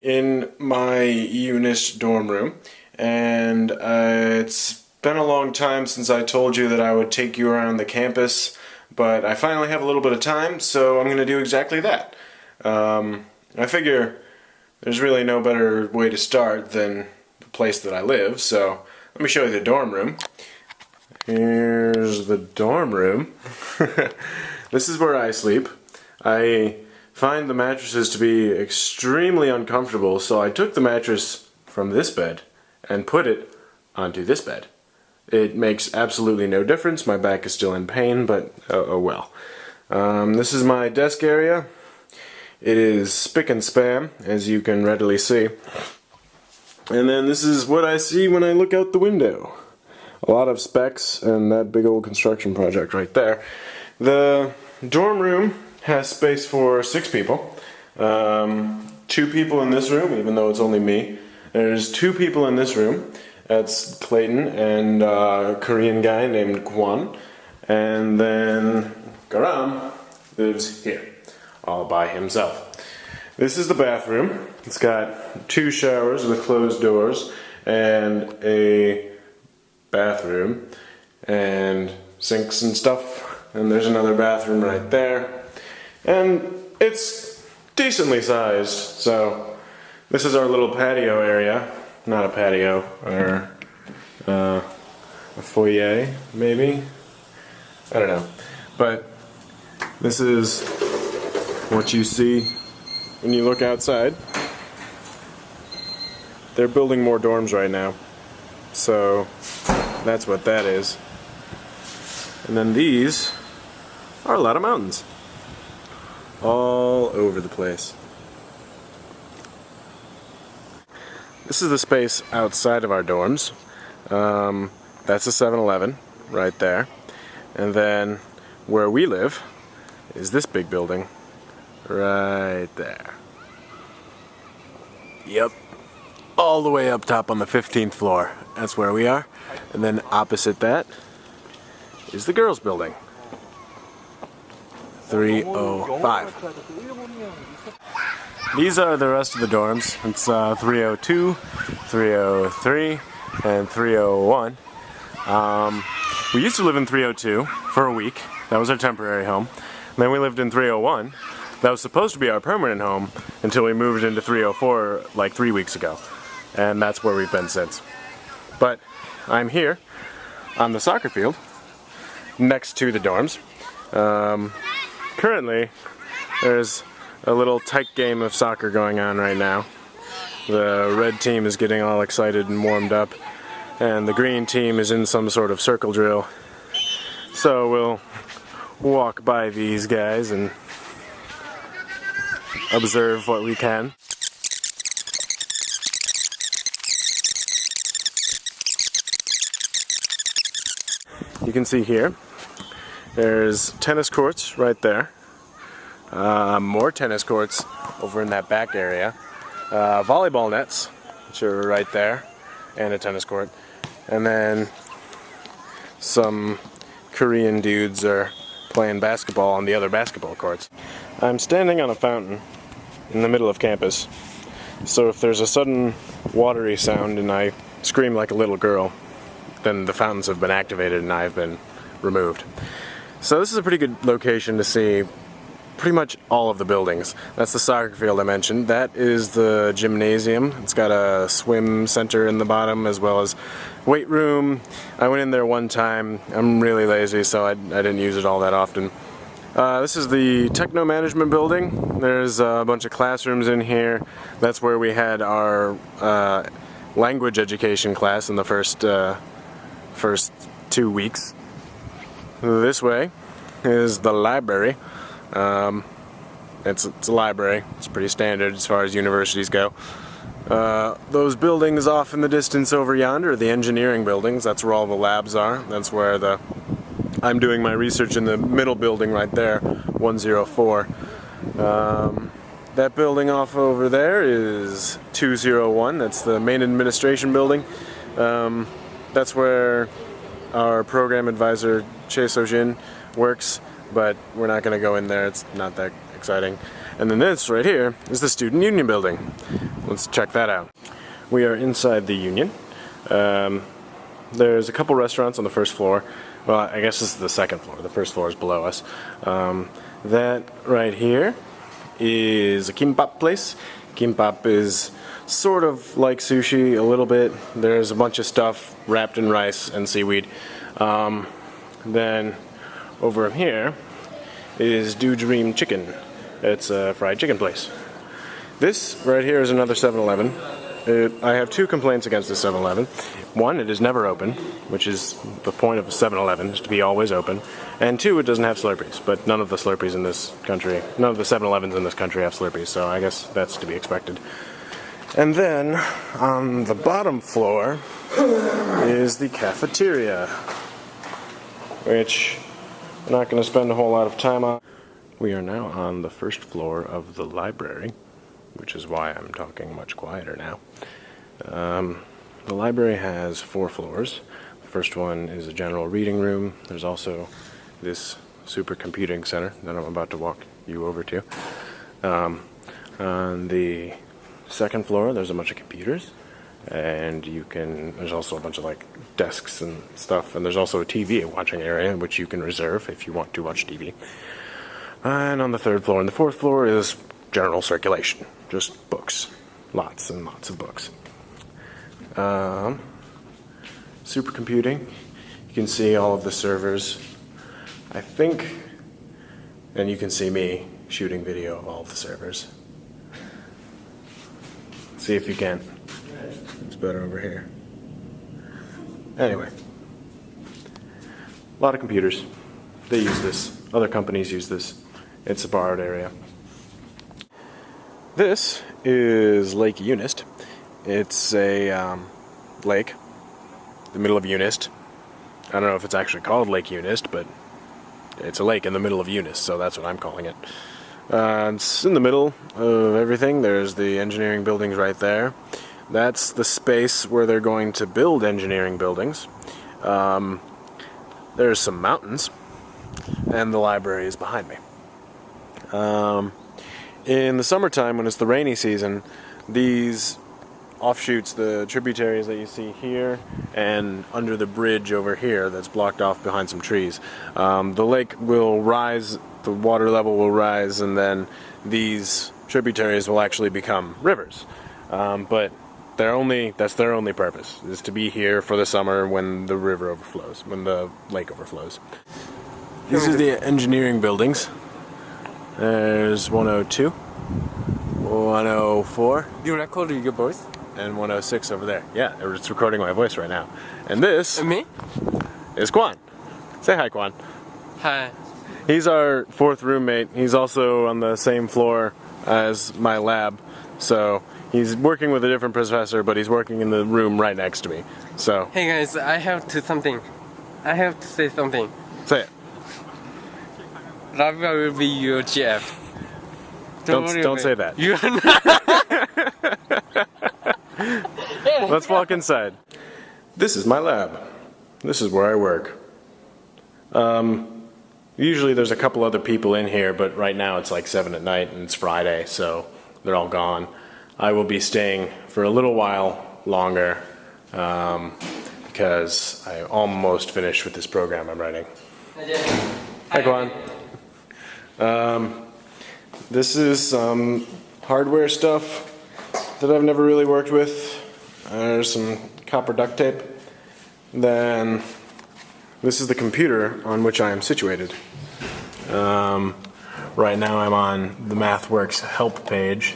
in my UNIST dorm room, and it's been a long time since I told you that I would take you around the campus, but I finally have a little bit of time, so I'm going to do exactly that. I figure there's really no better way to start than the place that I live, so let me show you the dorm room. Here's the dorm room. This is where I sleep. I find the mattresses to be extremely uncomfortable, so I took the mattress from this bed and put it onto this bed. It makes absolutely no difference. My back is still in pain, but oh well. This is my desk area. It is spick and span, as you can readily see. And then this is what I see when I look out the window. A lot of specs and that big old construction project right there. The dorm room has space for 6 people. 2 people in this room, even though it's only me. There's 2 people in this room. That's Clayton and a Korean guy named Kwon. And then Garam lives here, all by himself. This is the bathroom. It's got 2 showers with closed doors and a bathroom and sinks and stuff. And there's another bathroom right there. And it's decently sized, so this is our little patio area. Not a patio, or a foyer, maybe? I don't know. But this is what you see when you look outside. They're building more dorms right now, so that's what that is. And then these are a lot of mountains all over the place. This is the space outside of our dorms. That's a 7-Eleven right there. And then where we live is this big building right there. Yep. All the way up top on the 15th floor. That's where we are. And then opposite that is the girls' building. 305. These are the rest of the dorms. It's 302, 303, and 301. We used to live in 302 for a week. That was our temporary home. And then we lived in 301. That was supposed to be our permanent home until we moved into 304 like 3 weeks ago. And that's where we've been since. But I'm here on the soccer field next to the dorms. Currently, there's a little tight game of soccer going on right now. The red team is getting all excited and warmed up, and the green team is in some sort of circle drill. So we'll walk by these guys and observe what we can. You can see here, there's tennis courts right there. More tennis courts over in that back area. Volleyball nets, which are right there, and a tennis court. And then some Korean dudes are playing basketball on the other basketball courts. I'm standing on a fountain in the middle of campus, so if there's a sudden watery sound and I scream like a little girl, then the fountains have been activated and I've been removed. So this is a pretty good location to see pretty much all of the buildings. That's the soccer field I mentioned. That is the gymnasium. It's got a swim center in the bottom as well as weight room. I went in there one time. I'm really lazy, so I didn't use it all that often. This is the techno management building. There's a bunch of classrooms in here. That's where we had our language education class in the first 2 weeks. This way is the library. It's a library. It's pretty standard as far as universities go. Those buildings off in the distance over yonder are the engineering buildings. That's where all the labs are. That's where I'm doing my research in the middle building right there, 104. That building off over there is 201. That's the main administration building. That's where our program advisor, Chae So-jin, works, but we're not going to go in there. It's not that exciting. And then this right here is the student union building. let's check that out. We are inside the Union. There's a couple restaurants on the first floor. Well, I guess this is the second floor. The first floor is below us. That right here is a kimbap place. Kimbap is sort of like sushi a little bit. There's a bunch of stuff wrapped in rice and seaweed. Then over here is Do Dream Chicken. It's a fried chicken place. This right here is another 7-Eleven. I have two complaints against this 7-Eleven. One, it is never open, which is the point of a 7-Eleven, is to be always open. And two, it doesn't have Slurpees, but none of the Slurpees in this country, none of the 7-Elevens in this country have Slurpees, so I guess that's to be expected. And then, on the bottom floor, is the cafeteria, which I'm not going to spend a whole lot of time on. We are now on the first floor of the library, which is why I'm talking much quieter now. The library has 4 floors. The first one is a general reading room. There's also this supercomputing center that I'm about to walk you over to. On the second floor, there's a bunch of computers, and there's also a bunch of like desks and stuff, and there's also a TV watching area, which you can reserve if you want to watch TV. And on the third floor and the fourth floor is general circulation, just books, lots and lots of books. Supercomputing, you can see all of the servers, I think, and you can see me shooting video of all of the servers. See if you can. It's better over here. Anyway, a lot of computers. They use this. Other companies use this. It's a borrowed area. This is Lake UNIST. It's a lake, the middle of UNIST. I don't know if it's actually called Lake UNIST, but it's a lake in the middle of UNIST, so that's what I'm calling it. It's in the middle of everything. There's the engineering buildings right there. That's the space where they're going to build engineering buildings. There's some mountains, and the library is behind me. In the summertime, when it's the rainy season, these offshoots, the tributaries that you see here and under the bridge over here that's blocked off behind some trees, the lake will rise, the water level will rise, and then these tributaries will actually become rivers. But that's their only purpose, is to be here for the summer when the river overflows, when the lake overflows. These are the engineering buildings. There's 102, 104. Do you record your voice? And 106 over there. Yeah, it's recording my voice right now. And this Me? is Kwan. Say hi, Kwan. Hi. He's our 4th roommate. He's also on the same floor as my lab. So he's working with a different professor, but he's working in the room right next to me. So. Hey guys, I have to say something. Say it. Rabia will be your GF. Don't say that. You're not. Let's walk inside. This is my lab. This is where I work. Usually there's a couple other people in here, but right now it's like 7 at night and it's Friday, so they're all gone. I will be staying for a little while longer because I almost finished with this program I'm writing. Hi, Kwan. This is some hardware stuff that I've never really worked with. There's some copper duct tape. Then this is the computer on which I am situated. Right now I'm on the MathWorks help page,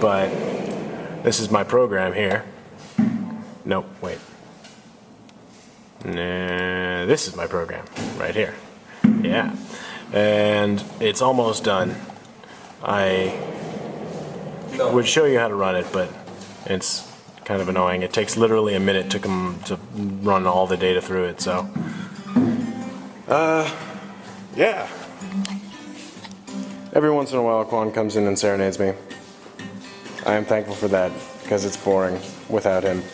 but this is my program here. Nope, wait. Nah, this is my program right here. Yeah. And it's almost done. I would show you how to run it, but it's kind of annoying. It takes literally a minute to run all the data through it, so yeah. Every once in a while Kwan comes in and serenades me. I am thankful for that, because it's boring without him.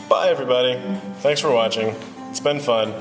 Bye everybody. Thanks for watching. It's been fun.